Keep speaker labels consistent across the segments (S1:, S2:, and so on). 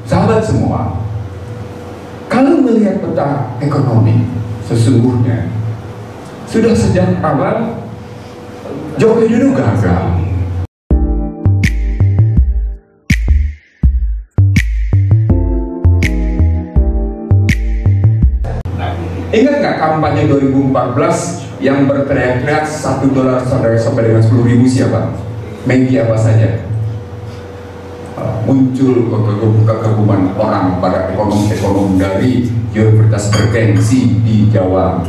S1: Sahabat semua, kalau melihat peta ekonomi, sesungguhnya sudah sejak awal Joko Widodo gagal. Ingat nggak kampanye 2014 yang berteriak-teriak $1 sampai dengan 10.000 siapa? Maggie apa saja? Muncul kekaguman orang pada ekonom-ekonom dari universitas bergengsi di Jawa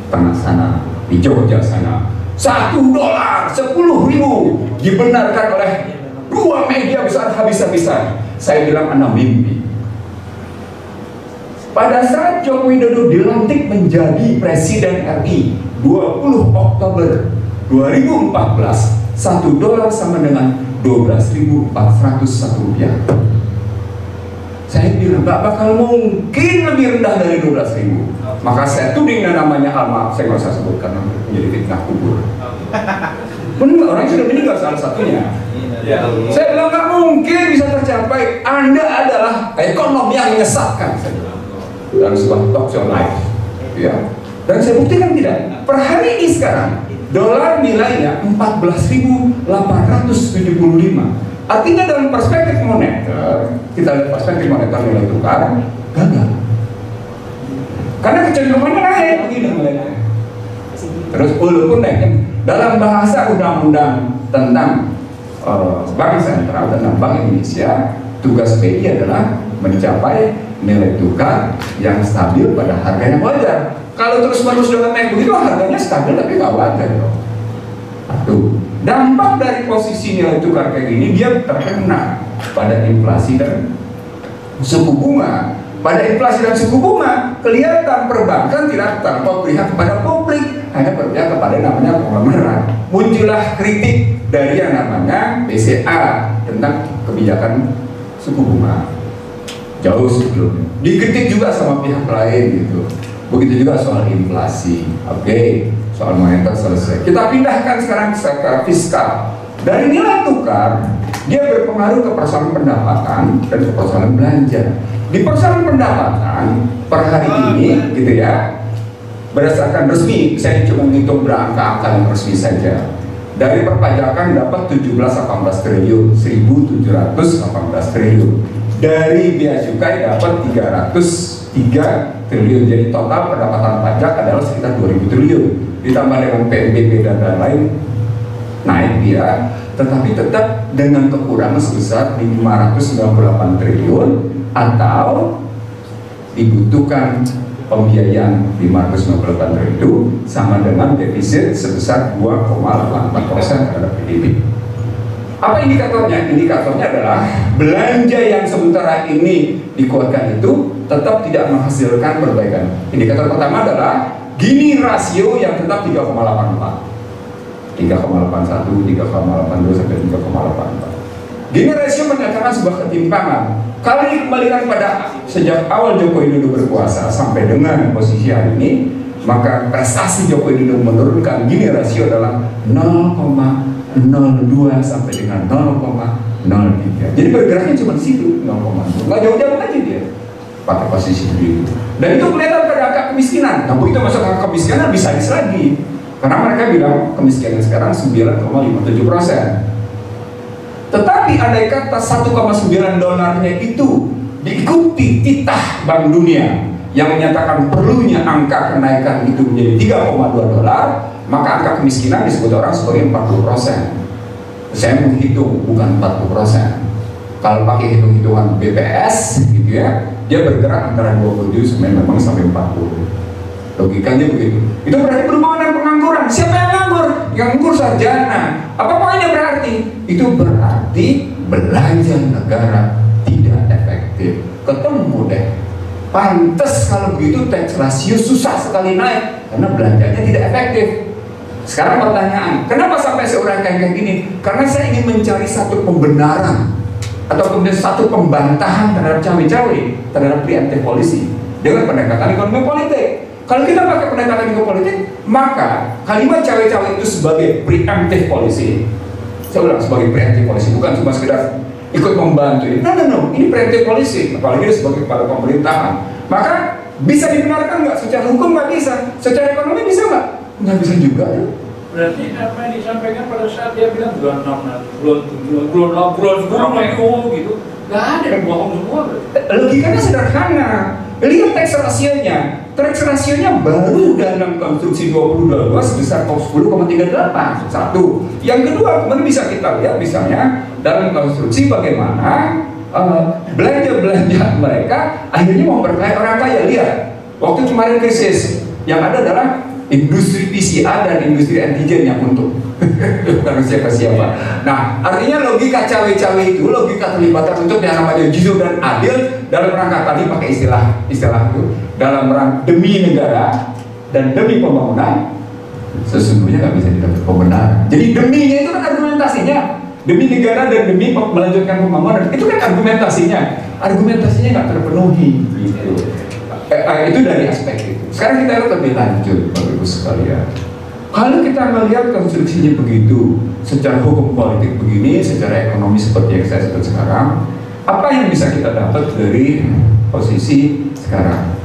S1: Tengah sana, di Jogja sana. $1 10.000 dibenarkan oleh dua media besar habis-habisan. Saya bilang anak mimpi. Pada saat Joko Widodo dilantik menjadi Presiden RI 20 Oktober 2014, $1 sama dengan 12.401 rupiah. Saya bilang gak bakal mungkin lebih rendah dari 12.000. Maka saya tuding namanya Alma, saya nggak usah sebut karena menjadi fitnah kubur. Benar, orang sudah meninggal salah satunya. Saya bilang gak mungkin bisa tercapai. Anda adalah ekonom yang menyesatkan. Dalam sebuah talk show live, ya. Dan saya buktikan tidak. Per hari ini sekarang dolar nilainya 14.875. Artinya dalam perspektif moneter, kita lihat perspektif moneter nilai tukar gagal. Karena kecenderungannya naik begini nilainya. Terus walaupun naiknya dalam bahasa undang-undang tentang Bank Sentral, tentang Bank Indonesia, tugas BI adalah mencapai nilai tukar yang stabil pada harga yang wajar. Kalau terus-menerus dengan naik begitu, harganya stabil tapi nggak wajar. Satu, dampak dari posisi nilai tukar kayak gini, dia terkena pada inflasi dan suku bunga. Pada inflasi dan suku bunga, kelihatan perbankan tidak tanpa pihak kepada publik, hanya berpihak kepada namanya konglomerat. Muncullah kritik dari yang namanya BCA tentang kebijakan suku bunga. Jauh sebelumnya dikritik juga sama pihak lain gitu. Begitu juga soal inflasi. Oke, soal moneter selesai. Kita pindahkan sekarang ke fiskal. Dari nilai tukar, dia berpengaruh ke persoalan pendapatan dan ke persoalan belanja. Di persoalan pendapatan per hari ini gitu ya, berdasarkan resmi, saya cuma menghitung berangka-angka yang resmi saja. Dari perpajakan dapat 17,18 triliun, 1.718 triliun. Dari bea cukai dapat 303 triliun. Jadi total pendapatan pajak adalah sekitar 2.000 triliun. Ditambah dengan PNBP dan lain-lain naik dia, tetapi tetap dengan kekurangan sebesar 598 triliun atau dibutuhkan pembiayaan 598 triliun itu sama dengan defisit sebesar 2,84% terhadap PDB. Apa indikatornya? Indikatornya adalah belanja yang sementara ini dikuatkan itu tetap tidak menghasilkan perbaikan. Indikator pertama adalah Gini rasio yang tetap 3,84, 3,81, 3,82 sampai 3,84. Gini rasio menyatakan sebuah ketimpangan. Kalau dikembalikan pada sejak awal Joko Widodo berkuasa sampai dengan posisi hari ini, maka prestasi Joko Widodo menurunkan Gini rasio adalah 0,02 sampai dengan 0,03. Jadi bergeraknya cuma di situ, 0,2. Nggak jauh-jauh aja dia pakai posisi begitu. Dan itu kelihatan pada angka kemiskinan. Nah, begitu masuk angka kemiskinan bisa lagi. Karena mereka bilang kemiskinan sekarang 9,57%. Tetapi andai kata 1,9 dolarnya itu diikuti titah Bank Dunia yang menyatakan perlunya angka kenaikan itu menjadi 3,2 dolar, maka angka kemiskinan disebut orang sebagai 40%. Saya menghitung bukan 40%. Kalau pakai hitung-hitungan BPS gitu ya, dia bergerak antara 27 memang sampai 40. Logikanya begitu. Itu berarti berhubungan dengan pengangguran. Siapa yang nganggur? Yang nganggur sarjana. Apa poinnya berarti? Itu berarti belanja negara tidak efektif. Ketemu deh. Pantes kalau begitu tax ratio susah sekali naik karena belanjanya tidak efektif. Sekarang pertanyaan, kenapa sampai seorang kayak gini? Karena saya ingin mencari satu pembenaran atau kemudian satu pembantahan terhadap cawe-cawe, terhadap preemptive policy dengan pendekatan ekonomi politik. Kalau kita pakai pendekatan ekonomi politik, maka kalimat cawe-cawe itu sebagai preemptive policy. Saya ulang, sebagai preemptive policy, bukan cuma sekedar ikut membantu ini. No. Ini preemptive policy, apalagi sebagai kepala pemerintahan. Maka bisa dibenarkan nggak? Secara hukum nggak bisa, secara ekonomi bisa nggak? Nggak bisa juga ya.
S2: Berarti apa yang disampaikan pada saat dia bilang bulan 6 nanti, bulan 10 gitu, nggak ada yang bohong semua.
S1: Logikanya sederhana. Lihat tax rasionya. Tax rasionya baru dalam konstruksi 2022 sebesar 10,38. Satu. Yang kedua, kemudian bisa kita lihat misalnya dalam konstruksi bagaimana belanja-belanja mereka akhirnya memperkaya orang kaya. Lihat, waktu kemarin krisis yang ada adalah industri PCR dan industri antigen yang untung. Bukan siapa-siapa. Nah, artinya logika cawe-cawe itu, logika terlibatan untuk yang namanya jujur dan adil dalam rangka tadi pakai istilah itu dalam rangka demi negara dan demi pembangunan, sesungguhnya nggak bisa didapat pembenaran. Jadi deminya itu kan argumentasinya, demi negara dan demi melanjutkan pembangunan, itu kan argumentasinya nggak terpenuhi gitu. Itu dari aspek itu. Sekarang kita lihat lebih lanjut, Bapak Ibu sekalian. Kalau kita melihat konstruksinya begitu, secara hukum politik begini, secara ekonomi seperti yang saya sebut sekarang, apa yang bisa kita dapat dari posisi sekarang?